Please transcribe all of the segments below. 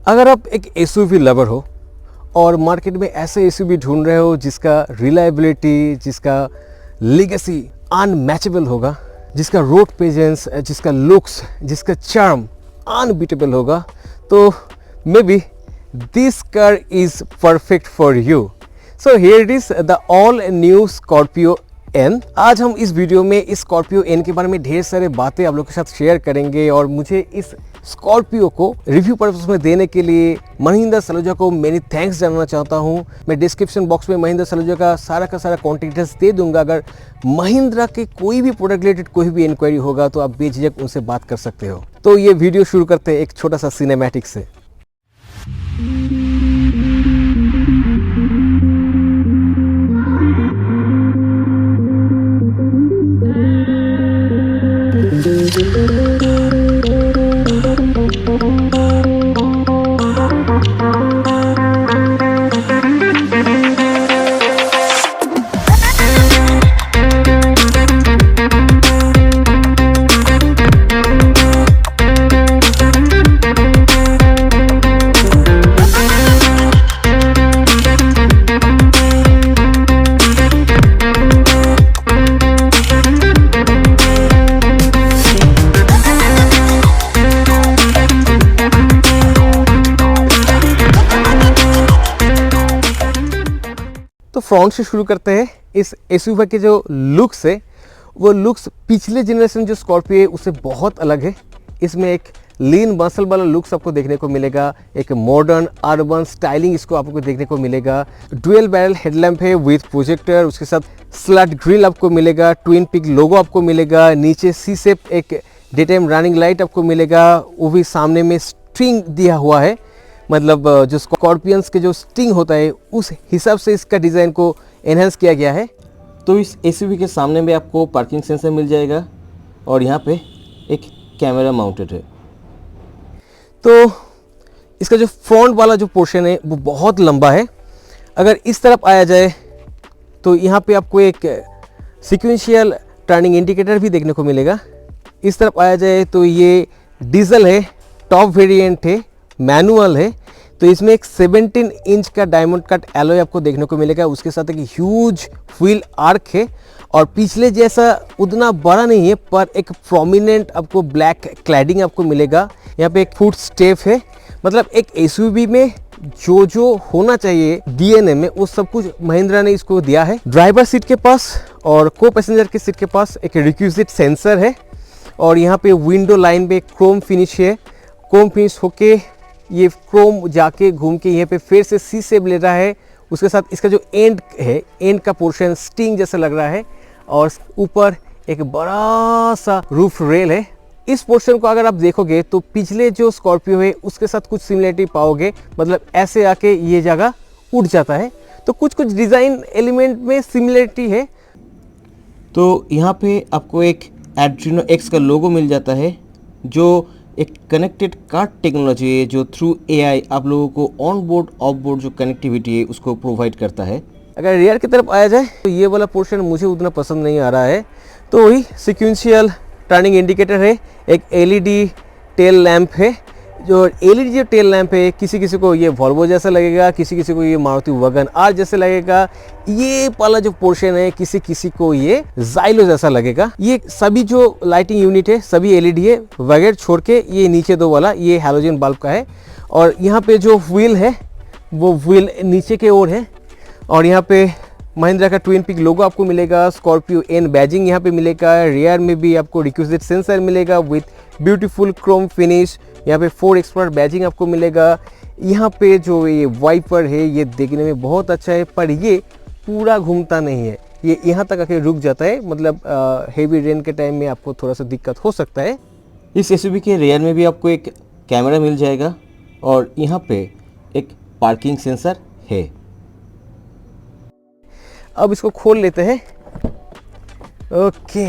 अगर आप एक एसयूवी लवर हो और मार्केट में ऐसे एसयूवी ढूंढ रहे हो जिसका रिलायबिलिटी, जिसका लेगेसी अनमैचेबल होगा, जिसका रोड प्रेजेंस, जिसका लुक्स, जिसका चार्म अनबीटेबल होगा, तो maybe this car is perfect for you. So here it is the all new Scorpio N. आज हम इस वीडियो में इस स्कॉर्पियो एन के बारे में ढेर सारे बातें आप लोगों के साथ शेयर करेंगे और मुझे इस स्कॉर्पियो को रिव्यू पर्पस में देने के लिए महिंद्रा सलूजा को मेनी थैंक्स जानना चाहता हूं। मैं डिस्क्रिप्शन बॉक्स में महिंद्रा सलूजा का सारा कॉन्टैक्ट डिटेल्स दे दूंगा। अगर महिंद्रा के कोई भी प्रोडक्ट रिलेटेड कोई भी इंक्वायरी होगा तो आप बेझिझक उनसे बात कर सकते हो। तो ये वीडियो शुरू करते हैं एक छोटा सा सिनेमैटिक से। तो फ्रंट से शुरू करते हैं। इस एसयूवी के जो लुक्स है वो लुक्स पिछले जनरेशन जो स्कॉर्पियो है उससे बहुत अलग है। इसमें एक लीन मसल वाला लुक्स आपको देखने को मिलेगा, एक मॉडर्न अर्बन स्टाइलिंग इसको आपको देखने को मिलेगा। डुअल बैरल हेडलैम्प है विथ प्रोजेक्टर, उसके साथ स्लट ग्रिल आपको मिलेगा, ट्विन पिक लोगो आपको मिलेगा, नीचे सी शेप एक डे टाइम रनिंग लाइट आपको मिलेगा, वो भी सामने में स्ट्रिंग दिया हुआ है। मतलब जो स्कॉर्पियंस के जो स्टिंग होता है उस हिसाब से इसका डिज़ाइन को एनहांस किया गया है। तो इस एसयूवी के सामने में आपको पार्किंग सेंसर मिल जाएगा और यहाँ पे एक कैमरा माउंटेड है। तो इसका जो फ्रंट वाला जो पोर्शन है वो बहुत लंबा है। अगर इस तरफ आया जाए तो यहाँ पे आपको एक सीक्वेंशियल टर्निंग इंडिकेटर भी देखने को मिलेगा। इस तरफ आया जाए तो ये डीजल है, टॉप वेरिएंट है, मैनुअल है। तो इसमें एक 17 इंच का डायमंड कट एलॉय आपको देखने को मिलेगा। उसके साथ एक ह्यूज व्हील आर्क है और पिछले जैसा उतना बड़ा नहीं है पर एक प्रोमिनेंट आपको ब्लैक क्लैडिंग आपको मिलेगा। यहाँ पे एक फुट स्टेप है। मतलब एक एसयूवी में जो होना चाहिए डीएनए में वो सब कुछ महिंद्रा ने इसको दिया है। ड्राइवर सीट के पास और को पैसेंजर की सीट के पास एक रिक्विजिट सेंसर है और यहाँ पे विंडो लाइन पे क्रोम फिनिश है। क्रोम फिनिश होके ये क्रोम जाके घूम के यहाँ पे फिर से सी शेप ले रहा है। उसके साथ इसका जो एंड है, एंड का पोर्शन स्टिंग जैसा लग रहा है और ऊपर एक बड़ा सा रूफ रेल है। इस पोर्शन को अगर आप देखोगे तो पिछले जो स्कॉर्पियो है उसके साथ कुछ सिमिलरिटी पाओगे। मतलब ऐसे आके ये जगह उठ जाता है। तो कुछ डिज़ाइन एलिमेंट में सिमिलरिटी है। तो यहाँ पे आपको एक एड्रीनो एक्स का लोगो मिल जाता है जो एक कनेक्टेड कार टेक्नोलॉजी है जो थ्रू एआई आप लोगों को ऑन बोर्ड ऑफ बोर्ड जो कनेक्टिविटी है उसको प्रोवाइड करता है। अगर रियर की तरफ आया जाए तो ये वाला पोर्शन मुझे उतना पसंद नहीं आ रहा है। तो वही सीक्वेंशियल टर्निंग इंडिकेटर है, एक एलईडी टेल लैंप है। जो एलईडी जो टेल लैंप है किसी को ये वॉल्वो जैसा लगेगा, किसी को ये मारुति वैगन आर जैसे लगेगा। ये वाला जो पोर्शन है किसी को ये जाइलो जैसा लगेगा। ये सभी जो लाइटिंग यूनिट है सभी एलईडी है वगैरह छोड़ के ये नीचे दो वाला ये हैलोजन बल्ब का है। और यहाँ पे जो व्हील है वो व्हील नीचे के ओर है और यहाँ पे महिंद्रा का ट्विन पिक लोगो आपको मिलेगा। स्कॉर्पियो एन बैजिंग यहाँ पे मिलेगा। रियर में भी आपको रिक्विजिट सेंसर मिलेगा विथ ब्यूटीफुल क्रोम फिनिश। यहाँ पे 4 एक्सपर्ट बैजिंग आपको मिलेगा। यहाँ पे जो ये वाइपर है ये देखने में बहुत अच्छा है पर ये पूरा घूमता नहीं है, ये यहाँ तक आके रुक जाता है। मतलब हेवी रेन के टाइम में आपको थोड़ा सा दिक्कत हो सकता है। इस एसयूवी के रियर में भी आपको एक कैमरा मिल जाएगा और यहाँ पे एक पार्किंग सेंसर है। अब इसको खोल लेते हैं। ओके,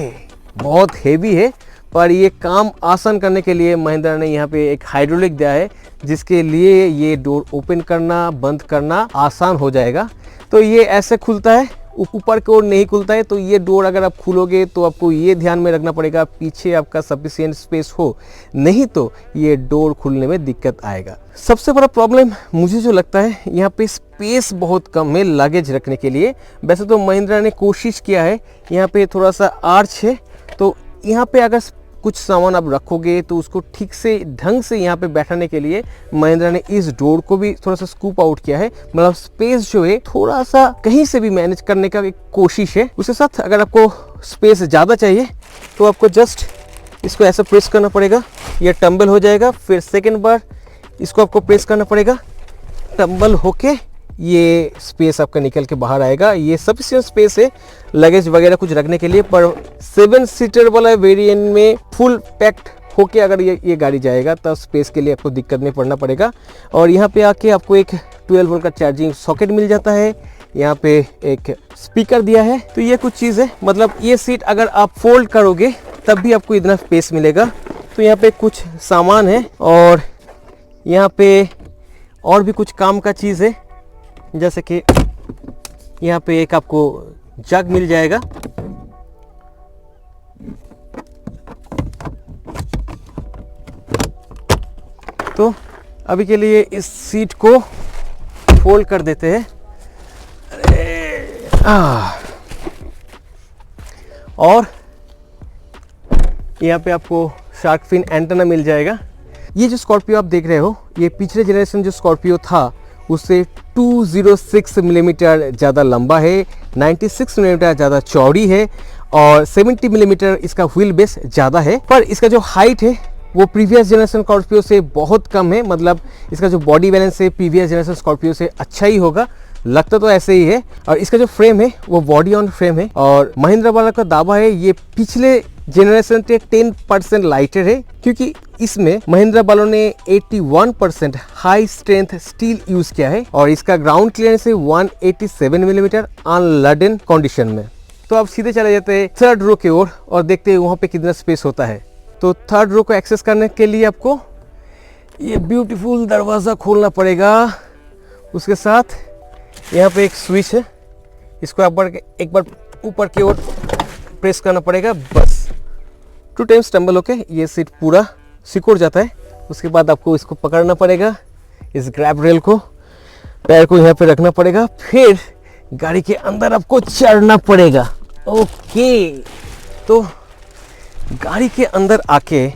बहुत हेवी है पर ये काम आसान करने के लिए महिंद्रा ने यहाँ पे एक हाइड्रोलिक दिया है जिसके लिए ये डोर ओपन करना बंद करना आसान हो जाएगा। तो ये ऐसे खुलता है, ऊपर की ओर नहीं खुलता है, तो ये डोर अगर आप खोलोगे तो आपको ये ध्यान में रखना पड़ेगा पीछे आपका सफिशिएंट स्पेस हो, नहीं तो ये डोर खुलने में दिक्कत आएगा। सबसे बड़ा प्रॉब्लम मुझे जो लगता है, यहाँ पे स्पेस बहुत कम है लगेज रखने के लिए। वैसे तो महिंद्रा ने कोशिश किया है, यहाँ पे थोड़ा सा आर्च है, तो यहाँ पे अगर कुछ सामान आप रखोगे तो उसको ठीक से ढंग से यहाँ पे बैठाने के लिए महिंद्रा ने इस डोर को भी थोड़ा सा स्कूप आउट किया है। मतलब स्पेस जो है थोड़ा सा कहीं से भी मैनेज करने का एक कोशिश है। उसके साथ अगर आपको स्पेस ज़्यादा चाहिए तो आपको जस्ट इसको ऐसा प्रेस करना पड़ेगा, ये टम्बल हो जाएगा। फिर सेकेंड बार इसको आपको प्रेस करना पड़ेगा, टम्बल होके ये स्पेस आपका निकल के बाहर आएगा। ये सफिशिएंट स्पेस है लगेज वगैरह कुछ रखने के लिए। पर 7 सीटर वाला वेरिएंट में फुल पैक्ड होके अगर ये गाड़ी जाएगा तब स्पेस के लिए आपको दिक्कत में पड़ना पड़ेगा। और यहाँ पे आके आपको एक 12 वोल्ट का चार्जिंग सॉकेट मिल जाता है, यहाँ पे एक स्पीकर दिया है। तो ये कुछ चीज़ है, मतलब ये सीट अगर आप फोल्ड करोगे तब भी आपको इतना स्पेस मिलेगा। तो यहाँ पे कुछ सामान है और यहाँ पे और भी कुछ काम का चीज़ है, जैसे कि यहाँ पे एक आपको जग मिल जाएगा। तो अभी के लिए इस सीट को फोल्ड कर देते हैं। और यहाँ पे आपको शार्क फिन एंटेना मिल जाएगा। ये जो स्कॉर्पियो आप देख रहे हो, ये पिछले जनरेशन जो स्कॉर्पियो था उससे 206 मिलीमीटर ज़्यादा लंबा है, 96 मिलीमीटर ज़्यादा चौड़ी है और 70 मिलीमीटर इसका व्हील बेस ज़्यादा है। पर इसका जो हाइट है वो प्रीवियस जनरेशन स्कॉर्पियो से बहुत कम है। मतलब इसका जो बॉडी बैलेंस है प्रीवियस जनरेशन स्कॉर्पियो से अच्छा ही होगा, लगता तो ऐसे ही है। और इसका जो फ्रेम है वो बॉडी ऑन फ्रेम है और महिंद्रा वाला का दावा है ये पिछले जनरेशन से 10% लाइटर है, क्योंकि इसमें महिंद्रा वालों ने 81% हाई स्ट्रेंथ स्टील यूज किया है और इसका ग्राउंड क्लियरेंस है 187 मिलीमीटर अनलडेन कंडीशन में। तो अब सीधे चले जाते हैं थर्ड रो की ओर और देखते हैं वहाँ पे कितना स्पेस होता है। तो थर्ड रो को एक्सेस करने के लिए आपको ये ब्यूटीफुल दरवाज़ा खोलना पड़ेगा। उसके साथ यहाँ पे एक स्विच है, इसको एक बार ऊपर की ओर प्रेस करना पड़ेगा, बस 2 टाइम्स टम्बल होके ये सीट पूरा सिकुड़ जाता है। उसके बाद आपको इसको पकड़ना पड़ेगा, इस ग्रैब रेल को, पैर को यहाँ पे रखना पड़ेगा, फिर गाड़ी के अंदर आपको चढ़ना पड़ेगा। ओके, तो गाड़ी के अंदर आके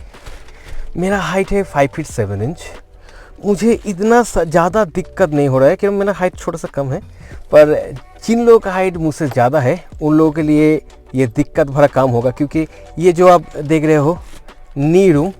मेरा हाइट है 5 फीट 7 इंच। मुझे इतना ज़्यादा दिक्कत नहीं हो रहा है क्योंकि मेरा हाइट थोड़ा सा कम है, पर जिन लोगों का हाइट मुझसे ज़्यादा है उन लोगों के लिए ये दिक्कत भरा काम होगा। क्योंकि ये जो आप देख रहे हो नी रूम,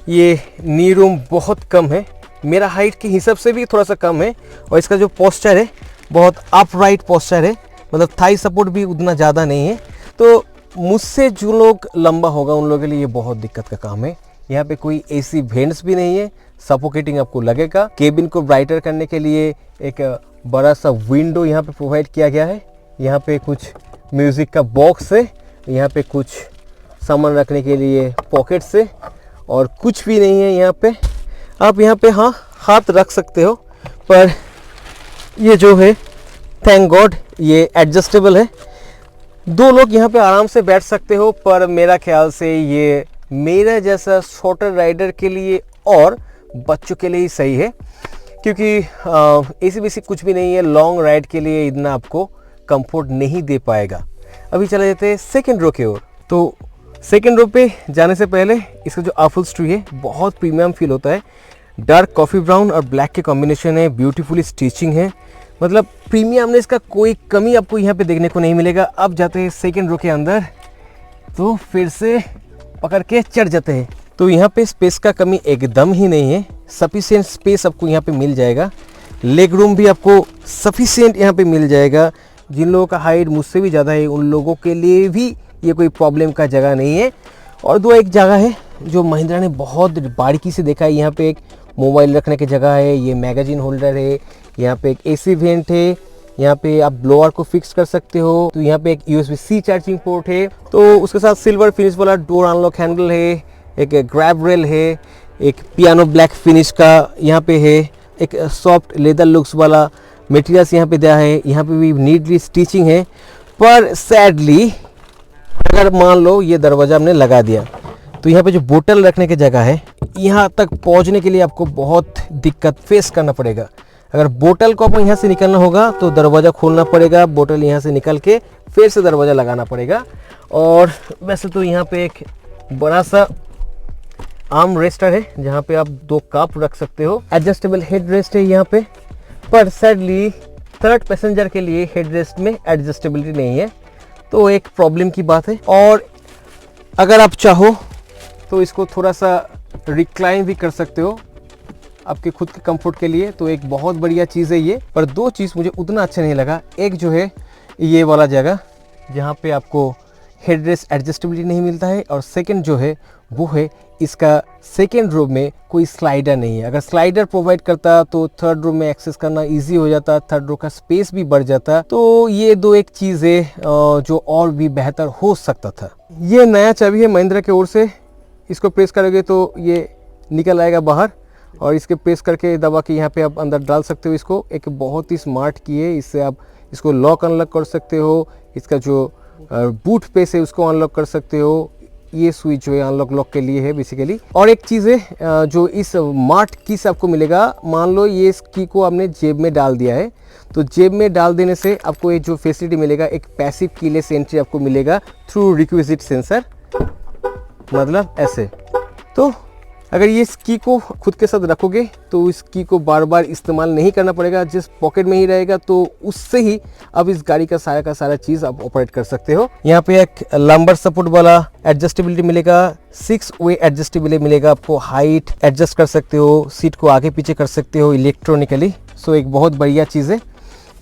ये नी रूम बहुत कम है, मेरा हाइट के हिसाब से भी थोड़ा सा कम है। और इसका जो पोस्चर है बहुत अपराइट पोस्चर है, मतलब थाई सपोर्ट भी उतना ज़्यादा नहीं है। तो मुझसे जो लोग लंबा होगा उन लोगों के लिए ये बहुत दिक्कत का काम है। यहाँ पे कोई एसी वेंट्स भी नहीं है, सफोकेटिंग आपको लगेगा। केबिन को ब्राइटर करने के लिए एक बड़ा सा विंडो यहाँ पे प्रोवाइड किया गया है। यहाँ पे कुछ म्यूज़िक का बॉक्स है, यहाँ पे कुछ सामान रखने के लिए पॉकेट्स है और कुछ भी नहीं है यहाँ पे। आप यहाँ पे हाँ हाथ रख सकते हो, पर ये जो है थैंक गॉड ये एडजस्टेबल है, 2 लोग यहाँ पे आराम से बैठ सकते हो। पर मेरा ख्याल से ये मेरा जैसा शॉर्टर राइडर के लिए और बच्चों के लिए ही सही है, क्योंकि एसी बेसी कुछ भी नहीं है, लॉन्ग राइड के लिए इतना आपको कंफर्ट नहीं दे पाएगा। अभी चले जाते हैं सेकेंड रो की ओर। तो सेकेंड रो पे जाने से पहले इसका जो अपहोल्स्ट्री है बहुत प्रीमियम फील होता है। डार्क कॉफ़ी ब्राउन और ब्लैक के कॉम्बिनेशन है, ब्यूटीफुली स्टिचिंग है, मतलब प्रीमियमनेस का कोई कमी आपको यहाँ पे देखने को नहीं मिलेगा। अब जाते हैं सेकेंड रो के अंदर, तो फिर से पकड़ के चढ़ जाते हैं। तो यहाँ पे स्पेस का कमी एकदम ही नहीं है, सफिशिएंट स्पेस आपको यहाँ पे मिल जाएगा। लेग रूम भी आपको सफिशिएंट यहाँ पे मिल जाएगा। जिन लोगों का हाइट मुझसे भी ज़्यादा है उन लोगों के लिए भी ये कोई प्रॉब्लम का जगह नहीं है। और एक जगह है जो महिंद्रा ने बहुत बारीकी से देखा है, यहाँ पे एक मोबाइल रखने की जगह है, ये मैगजीन होल्डर है, यहाँ पे एक एसी वेंट है, यहाँ पे आप ब्लोअर को फिक्स कर सकते हो। तो यहाँ पे एक USB-C चार्जिंग पोर्ट है। तो उसके साथ सिल्वर फिनिश वाला डोर अनलॉक हैंडल है, एक ग्रैब रेल है, एक पियानो ब्लैक फिनिश का यहाँ पे है, एक सॉफ्ट लेदर लुक्स वाला मटेरियल्स यहाँ पे दिया है, यहाँ पे भी नीटली स्टिचिंग है। पर सैडली अगर मान लो ये दरवाज़ा हमने लगा दिया तो यहाँ पे जो बोतल रखने की जगह है, यहाँ तक पहुँचने के लिए आपको बहुत दिक्कत फेस करना पड़ेगा। अगर बोतल को आपको यहाँ से निकलना होगा तो दरवाज़ा खोलना पड़ेगा, बोतल यहाँ से निकल के फिर से दरवाज़ा लगाना पड़ेगा। और वैसे तो यहाँ पे एक बड़ा सा आर्म रेस्टर है जहाँ पे आप 2 कप रख सकते हो। एडजस्टेबल हेड रेस्ट है यहाँ पे, पर सैडली थर्ड पैसेंजर के लिए हेड रेस्ट में एडजस्टेबिलिटी नहीं है, तो एक प्रॉब्लम की बात है। और अगर आप चाहो तो इसको थोड़ा सा रिक्लाइन भी कर सकते हो आपके खुद के कंफर्ट के लिए, तो एक बहुत बढ़िया चीज़ है ये। पर 2 चीज़ मुझे उतना अच्छा नहीं लगा। एक जो है ये वाला जगह जहाँ पे आपको हेड रेस्ट एडजस्टेबिलिटी नहीं मिलता है, और सेकंड जो है वो है इसका सेकंड रो में कोई स्लाइडर नहीं है। अगर स्लाइडर प्रोवाइड करता तो थर्ड रो में एक्सेस करना इजी हो जाता, थर्ड रो का स्पेस भी बढ़ जाता। तो ये 2 एक चीज़ है जो और भी बेहतर हो सकता था। ये नया चाबी है महिंद्रा की ओर से, इसको प्रेस करोगे तो ये निकल आएगा बाहर, और इसके प्रेस करके दबा के यहाँ पे आप अंदर डाल सकते हो। इसको एक बहुत ही स्मार्ट की है, इससे आप इसको लॉक अनलॉक कर सकते हो। इसका जो बूट पेस है उसको अनलॉक कर सकते हो। ये स्विच जो है अनलॉक लॉक के लिए है बेसिकली। और एक चीज़ है जो इस स्मार्ट की से आपको मिलेगा, मान लो ये इस की को आपने जेब में डाल दिया है, तो जेब में डाल देने से आपको एक जो फैसिलिटी मिलेगा, एक पैसिव कीलेस एंट्री आपको मिलेगा थ्रू रिक्विजिट सेंसर, मतलब ऐसे। तो अगर ये इस की को खुद के साथ रखोगे तो इस की को बार बार इस्तेमाल नहीं करना पड़ेगा, जिस पॉकेट में ही रहेगा, तो उससे ही अब इस गाड़ी का सारा चीज़ आप ऑपरेट कर सकते हो। यहाँ पे एक लंबर सपोर्ट वाला एडजस्टेबिलिटी मिलेगा, 6 वे एडजस्टेबिलिटी मिलेगा आपको, हाइट एडजस्ट कर सकते हो, सीट को आगे पीछे कर सकते हो इलेक्ट्रॉनिकली। सो एक बहुत बढ़िया चीज़ है।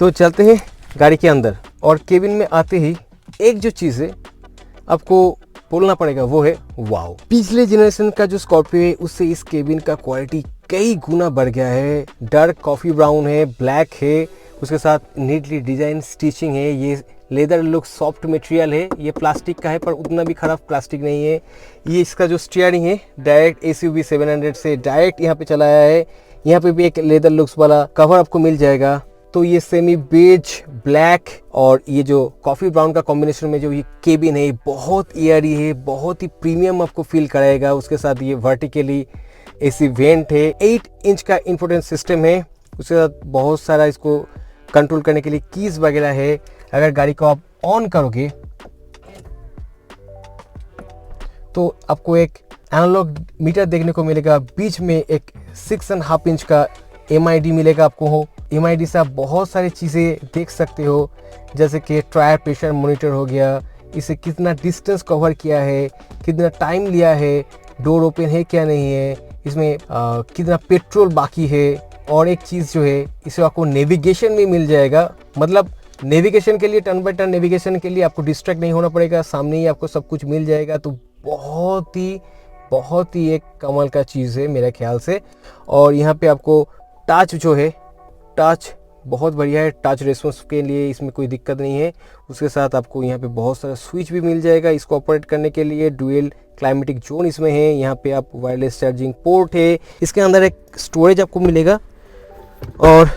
तो चलते हैं गाड़ी के अंदर, और केबिन में आते ही एक जो चीज़ है आपको बोलना पड़ेगा वो है वाओ। पिछले जनरेशन का जो स्कॉर्पियो है उससे इस केबिन का क्वालिटी कई गुना बढ़ गया है। डार्क कॉफी ब्राउन है, ब्लैक है, उसके साथ नीटली डिजाइन स्टिचिंग है। ये लेदर लुक सॉफ्ट मटेरियल है, ये प्लास्टिक का है पर उतना भी खराब प्लास्टिक नहीं है। ये इसका जो स्टीयरिंग है डायरेक्ट SUV 700 से डायरेक्ट यहाँ पे चलाया है। यहाँ पे भी एक लेदर लुक्स वाला कवर आपको मिल जाएगा। तो ये सेमी बेज ब्लैक और ये जो कॉफी ब्राउन का कॉम्बिनेशन में जो ये केबिन है बहुत एयरी है, बहुत ही प्रीमियम आपको फील कराएगा। उसके साथ ये वर्टिकली AC वेंट है, 8 इंच का इंफोटेनमेंट सिस्टम है, उसके साथ बहुत सारा इसको कंट्रोल करने के लिए कीज वगैरह है। अगर गाड़ी को आप ऑन करोगे तो आपको एक एनालॉग मीटर देखने को मिलेगा, बीच में एक 6.5 इंच का MID मिलेगा आपको। MID से आप बहुत सारी चीज़ें देख सकते हो, जैसे कि टायर प्रेशर मॉनिटर हो गया, इसे कितना डिस्टेंस कवर किया है, कितना टाइम लिया है, डोर ओपन है क्या नहीं है, इसमें कितना पेट्रोल बाकी है। और एक चीज़ जो है इसे आपको नेविगेशन भी मिल जाएगा, मतलब नेविगेशन के लिए टर्न बाय टर्न नेविगेशन के लिए आपको डिस्ट्रैक्ट नहीं होना पड़ेगा, सामने ही आपको सब कुछ मिल जाएगा। तो बहुत ही एक कमाल का चीज़ है मेरे ख्याल से। और यहाँ पे आपको टच जो है, टच बहुत बढ़िया है, टच रेस्पॉन्स के लिए इसमें कोई दिक्कत नहीं है। उसके साथ आपको यहाँ पे बहुत सारा स्विच भी मिल जाएगा इसको ऑपरेट करने के लिए। डुअल क्लाइमेटिक जोन इसमें है, यहाँ पे आप वायरलेस चार्जिंग पोर्ट है, इसके अंदर एक स्टोरेज आपको मिलेगा और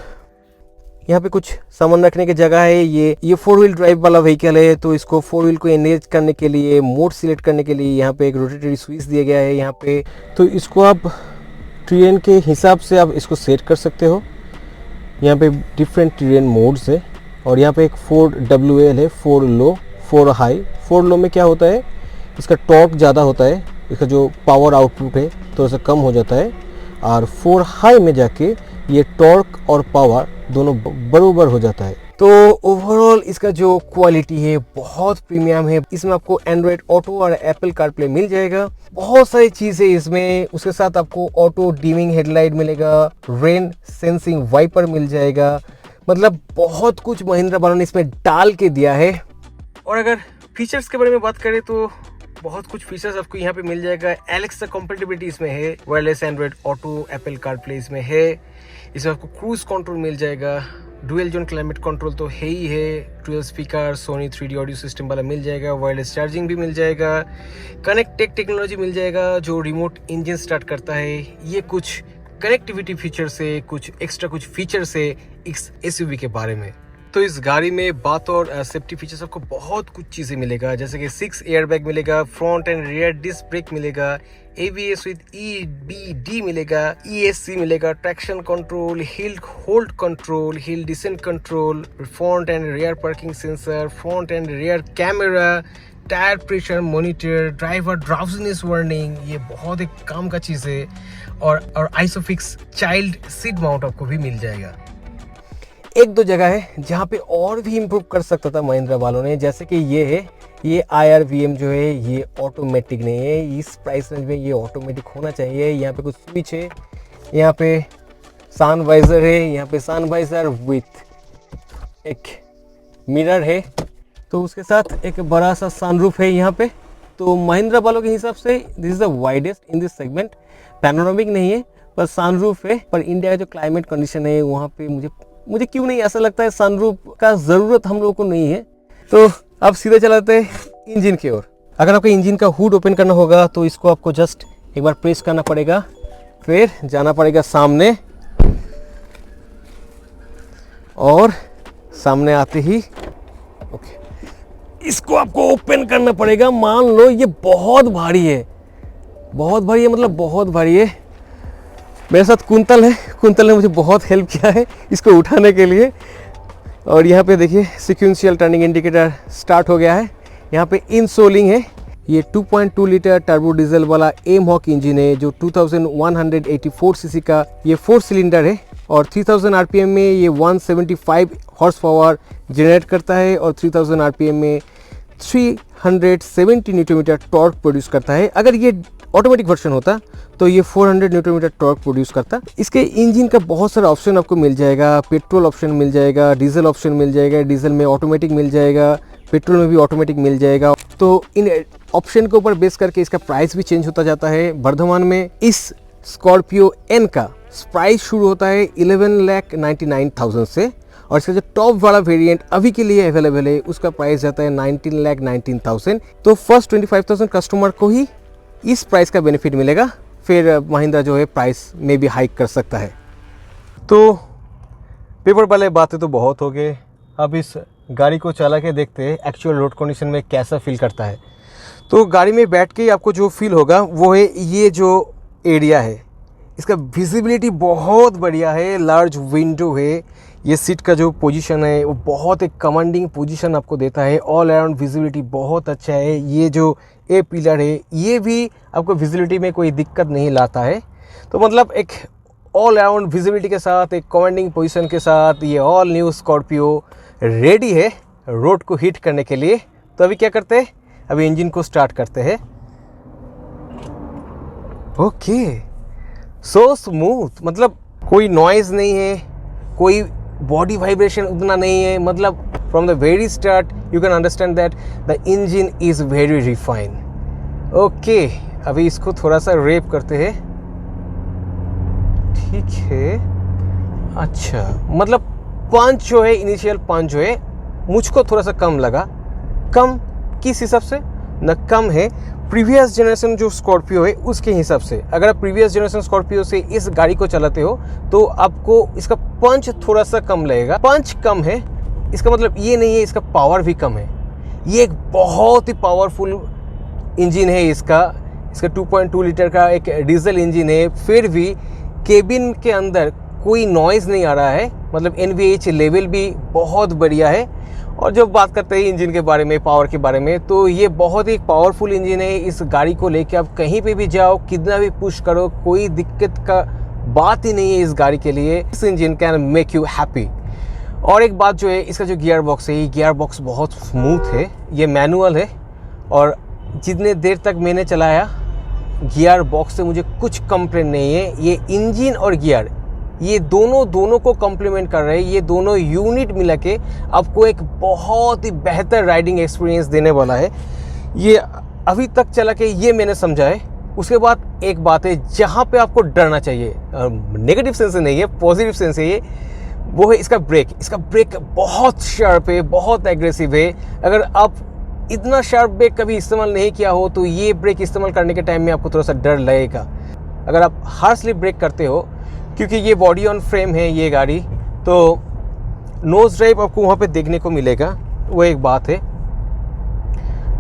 यहाँ पे कुछ सामान रखने की जगह है। ये 4 व्हील ड्राइव वाला व्हीकल है, तो इसको 4 व्हील को एनगेज करने के लिए, मोड सिलेक्ट करने के लिए यहाँ पे एक रोटेटरी स्विच दिया गया है यहाँ पे। तो इसको आप ट्रेन के हिसाब से आप इसको सेट कर सकते हो। यहाँ पे डिफरेंट ट्रेन मोड्स है और यहाँ पे एक 4WL है, 4 लो 4 हाई। 4 लो में क्या होता है, इसका टॉर्क ज़्यादा होता है, इसका जो पावर आउटपुट है थोड़ा सा कम हो जाता है, और 4 हाई में जाके ये टॉर्क और पावर दोनों बराबर हो जाता है। तो ओवरऑल इसका जो क्वालिटी है बहुत प्रीमियम है। इसमें आपको एंड्रॉयड ऑटो और एप्पल कारप्ले मिल जाएगा, बहुत सारी चीज़ें इसमें। उसके साथ आपको ऑटो डिमिंग हेडलाइट मिलेगा, रेन सेंसिंग वाइपर मिल जाएगा, मतलब बहुत कुछ महिंद्रा वालों ने इसमें डाल के दिया है। और अगर फीचर्स के बारे में बात करें तो बहुत कुछ फीचर्स आपको यहाँ पे मिल जाएगा। एलेक्सा कंपैटिबिलिटी इसमें है, wireless Android auto, Apple CarPlay इसमें है। इसमें आपको क्रूज कंट्रोल मिल जाएगा, डुअल जोन क्लाइमेट कंट्रोल तो है ही है, dual speaker, Sony 3D audio system वाला मिल जाएगा, वायरलेस चार्जिंग भी मिल जाएगा, कनेक्ट टेक टेक्नोलॉजी मिल जाएगा जो रिमोट इंजन स्टार्ट करता है। ये कुछ कनेक्टिविटी फीचर से, कुछ एक्स्ट्रा कुछ फीचर से इस एसयूवी के बारे में। तो इस गाड़ी में बात और सेफ्टी फीचर्स आपको बहुत कुछ चीज़ें मिलेगा, जैसे कि 6 एयरबैग मिलेगा, front and rear disc brake मिलेगा, ABS विद EBD मिलेगा, ESC मिलेगा, traction control, hill hold control, hill descent control, front and rear parking sensor, front and rear camera, tyre pressure monitor, driver drowsiness warning, ये बहुत एक काम का चीज़ है। और आइसोफिक्स चाइल्ड सीट माउंट आपको भी मिल जाएगा। एक दो जगह है जहाँ पे और भी इम्प्रूव कर सकता था महिंद्रा वालों ने, जैसे कि ये है, ये IRVM जो है ये ऑटोमेटिक नहीं है। इस प्राइस रेंज में ये ऑटोमेटिक होना चाहिए। यहाँ पे कुछ स्विच है, यहाँ पे सन वाइजर है, यहाँ पे सन वाइजर विथ एक मिरर है, तो उसके साथ एक बड़ा सा सनरूफ है यहाँ पे। तो महिंद्रा वालों के हिसाब से this is the widest in this segment. Panoramic नहीं है पर सनरूफ है, पर इंडिया का जो क्लाइमेट कंडीशन है वहाँ पे मुझे क्यों नहीं ऐसा लगता है सनरूफ का ज़रूरत हम लोगों को नहीं है। तो अब सीधे चलाते हैं इंजन की ओर। अगर आपको इंजन का हुड ओपन करना होगा तो इसको आपको जस्ट एक बार प्रेस करना पड़ेगा, फिर जाना पड़ेगा सामने, और सामने आते ही ओके इसको आपको ओपन करना पड़ेगा। मान लो ये बहुत भारी है, बहुत भारी है, मतलब बहुत भारी है। मेरे साथ कुंतल है, कुंतल ने मुझे बहुत हेल्प किया है इसको उठाने के लिए। और यहाँ पे देखिए सिक्वेंशियल टर्निंग इंडिकेटर स्टार्ट हो गया है। यहाँ पे इंसोलिंग है। ये 2.2 लीटर टर्बो डीजल वाला एमहॉक इंजन है जो 2184 सीसी का ये 4 सिलेंडर है, और 3000 आरपीएम में ये 175 हॉर्स पावर जनरेट करता है, और 3000 आरपीएम में 370 न्यूटन मीटर टॉर्क प्रोड्यूस करता है। अगर ये ऑटोमेटिक वर्जन होता तो ये 400 न्यूटन मीटर टॉर्क प्रोड्यूस करता। इसके इंजन का बहुत सारा ऑप्शन आपको मिल जाएगा। पेट्रोल ऑप्शन मिल जाएगा, डीजल ऑप्शन मिल जाएगा, डीजल में ऑटोमेटिक मिल जाएगा, पेट्रोल में भी ऑटोमेटिक मिल जाएगा। तो इन ऑप्शन के ऊपर बेस करके इसका प्राइस भी चेंज होता जाता है। वर्धमान में इस स्कॉर्पियो एन का प्राइस शुरू होता है 11,99,000 से, और इसका जो टॉप वाला वेरिएंट अभी के लिए अवेलेबल है उसका प्राइस जाता है 19,19,000। तो फर्स्ट 25,000 कस्टमर को ही इस प्राइस का बेनिफिट मिलेगा, फिर महिंद्रा जो है प्राइस में भी हाइक कर सकता है। तो पेपर वाले बातें तो बहुत हो गए, अब इस गाड़ी को चला के देखते हैं एक्चुअल रोड कंडीशन में कैसा फील करता है। तो गाड़ी में बैठ के आपको जो फील होगा वो है ये जो एरिया है, इसका विजिबिलिटी बहुत बढ़िया है, लार्ज विंडो है, ये सीट का जो पोजीशन है वो बहुत एक कमांडिंग पोजीशन आपको देता है, ऑल अराउंड विजिबिलिटी बहुत अच्छा है। ये जो ए पिलर है ये भी आपको विजिबिलिटी में कोई दिक्कत नहीं लाता है। तो मतलब एक ऑल अराउंड विजिबिलिटी के साथ, एक कमांडिंग पोजीशन के साथ ये ऑल न्यू स्कॉर्पियो रेडी है रोड को हिट करने के लिए। तो अभी क्या करते हैं, अभी इंजन को स्टार्ट करते हैं। ओके, सो स्मूथ, मतलब कोई नॉइज़ नहीं है, कोई बॉडी वाइब्रेशन उतना नहीं है। मतलब from the very start you can understand that the engine is very refine. Okay, अभी इसको थोड़ा सा रेप करते हैं। ठीक है, अच्छा, मतलब पंच जो है, इनिशियल पंच जो है मुझको थोड़ा सा कम लगा। कम किस हिसाब से न, कम है प्रीवियस जनरेशन जो स्कॉर्पियो है उसके हिसाब से। अगर आप प्रीवियस जनरेशन स्कॉर्पियो से इस गाड़ी को चलाते हो तो आपको इसका पंच थोड़ा सा कम लगेगा। पंच कम है इसका मतलब ये नहीं है इसका पावर भी कम है। ये एक बहुत ही पावरफुल इंजन है इसका 2.2 लीटर का एक डीजल इंजन है, फिर भी केबिन के अंदर कोई नॉइज़ नहीं आ रहा है। मतलब NVH लेवल भी बहुत बढ़िया है। और जब बात करते हैं इंजन के बारे में, पावर के बारे में, तो ये बहुत ही पावरफुल इंजन है। इस गाड़ी को लेके आप कहीं पे भी जाओ, कितना भी पुश करो, कोई दिक्कत का बात ही नहीं है इस गाड़ी के लिए। इस engine can make you happy. और एक बात जो है, इसका जो गियर बॉक्स है, ये गियर बॉक्स बहुत स्मूथ है। ये मैनुअल है और जितने देर तक मैंने चलाया गियर बॉक्स से मुझे कुछ कंप्लेंट नहीं है। ये इंजन और गियर ये दोनों को कॉम्प्लीमेंट कर रहे हैं। ये दोनों यूनिट मिला के आपको एक बहुत ही बेहतर राइडिंग एक्सपीरियंस देने वाला है। ये अभी तक चला के ये मैंने समझा है। उसके बाद एक बात है जहाँ पे आपको डरना चाहिए, नेगेटिव सेंस से नहीं है, पॉजिटिव सेंस है ये, वो है इसका ब्रेक। इसका ब्रेक बहुत शार्प है, बहुत एग्रेसिव है। अगर आप इतना शार्प ब्रेक कभी इस्तेमाल नहीं किया हो तो ये ब्रेक इस्तेमाल करने के टाइम में आपको थोड़ा सा डर लगेगा। अगर आप हार्शली ब्रेक करते हो क्योंकि ये बॉडी ऑन फ्रेम है ये गाड़ी, तो नोज ड्राइव आपको वहाँ पे देखने को मिलेगा, वो एक बात है।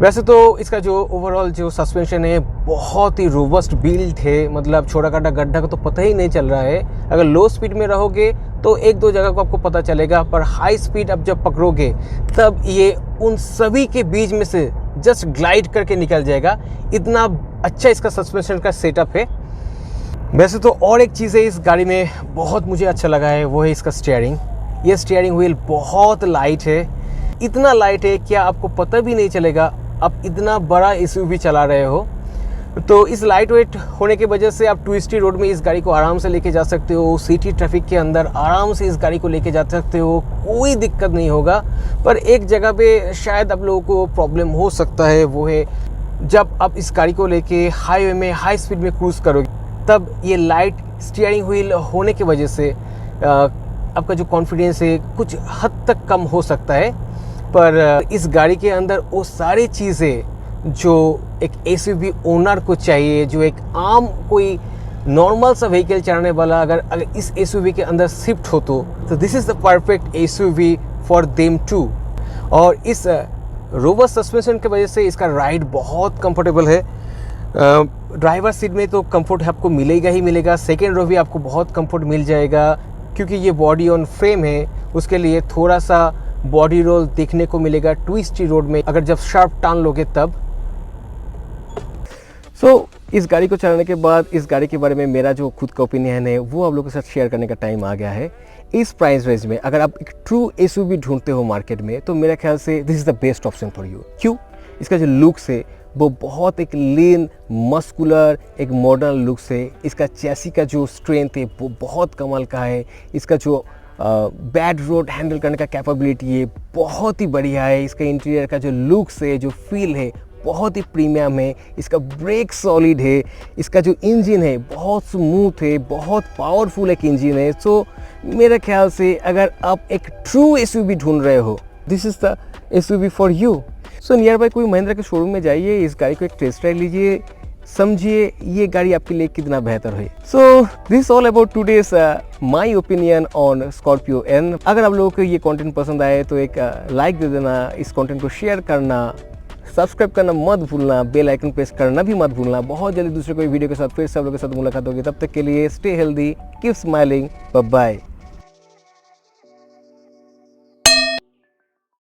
वैसे तो इसका जो ओवरऑल जो सस्पेंशन है बहुत ही रोबस्ट बिल्ड है, मतलब छोटा काटा गड्ढा का तो पता ही नहीं चल रहा है। अगर लो स्पीड में रहोगे तो एक दो जगह को आपको पता चलेगा, पर हाई स्पीड अब जब पकड़ोगे तब ये उन सभी के बीच में से जस्ट ग्लाइड करके निकल जाएगा। इतना अच्छा इसका सस्पेंशन का सेटअप है। वैसे तो और एक चीज़ है इस गाड़ी में बहुत मुझे अच्छा लगा है, वो है इसका स्टीयरिंग। ये स्टीयरिंग व्हील बहुत लाइट है, इतना लाइट है क्या आपको पता भी नहीं चलेगा आप इतना बड़ा एसयूवी चला रहे हो। तो इस लाइट वेट होने की वजह से आप ट्विस्टी रोड में इस गाड़ी को आराम से लेके जा सकते हो, सिटी ट्रैफिक के अंदर आराम से इस गाड़ी को लेके जा सकते हो, कोई दिक्कत नहीं होगा। पर एक जगह पे शायद आप लोगों को प्रॉब्लम हो सकता है, वो है जब आप इस गाड़ी को लेके हाईवे में हाई स्पीड में क्रूज़ करोगे तब ये लाइट स्टीयरिंग व्हील होने की वजह से आपका जो कॉन्फिडेंस है कुछ हद तक कम हो सकता है। पर इस गाड़ी के अंदर वो सारी चीज़ें जो एक एसयूवी ओनर को चाहिए, जो एक आम कोई नॉर्मल सा व्हीकल चलाने वाला अगर इस एसयूवी के अंदर शिफ्ट हो तो this is the perfect SUV for them too. और इस रोबस्ट सस्पेंशन की वजह से इसका राइड बहुत कंफर्टेबल है। ड्राइवर सीट में तो कंफर्ट आपको मिलेगा ही मिलेगा, सेकेंड रो भी आपको बहुत कंफर्ट मिल जाएगा, क्योंकि ये बॉडी ऑन फ्रेम है उसके लिए थोड़ा सा बॉडी रोल देखने को मिलेगा ट्विस्टी रोड में अगर जब शार्प टान लोगे तब। इस गाड़ी को चलाने के बाद इस गाड़ी के बारे में मेरा जो खुद का ओपिनियन है वो आप लोगों के साथ शेयर करने का टाइम आ गया है। इस प्राइस रेंज में अगर आप एक ट्रू एसयूवी ढूंढते हो मार्केट में तो मेरे ख्याल से this is the best option for you. क्यों? इसका जो लुक्स है वो बहुत एक लीन मस्कुलर एक मॉडर्न लुक्स है। इसका चैसी का जो स्ट्रेंथ है वो बहुत कमाल का है। इसका जो बैड रोड हैंडल करने का कैपेबिलिटी है बहुत ही बढ़िया है। इसका इंटीरियर का जो लुक्स है जो फील है बहुत ही प्रीमियम है। इसका ब्रेक सॉलिड है। इसका जो इंजन है बहुत स्मूथ है, बहुत पावरफुल एक इंजन है। सो मेरे ख्याल से अगर आप एक ट्रू एसयूवी ढूंढ रहे हो this is the SUV for you. So near by कोई महिंद्रा के शोरूम में जाइए, इस गाड़ी को एक टेस्ट ड्राइव लीजिए, समझिए ये गाड़ी आपके लिए कितना बेहतर है। So this all about today's my opinion on Scorpio N. अगर आप लोगों को ये कंटेंट पसंद आए तो एक लाइक दे देना, इस कंटेंट को शेयर करना, सब्सक्राइब करना मत भूलना, बेल आइकन प्रेस करना भी मत भूलना। बहुत जल्दी दूसरे कोई वीडियो के साथ फिर से आप लोगों के साथ मुलाकात होगी। तब तक के लिए stay healthy, keep smiling, bye bye.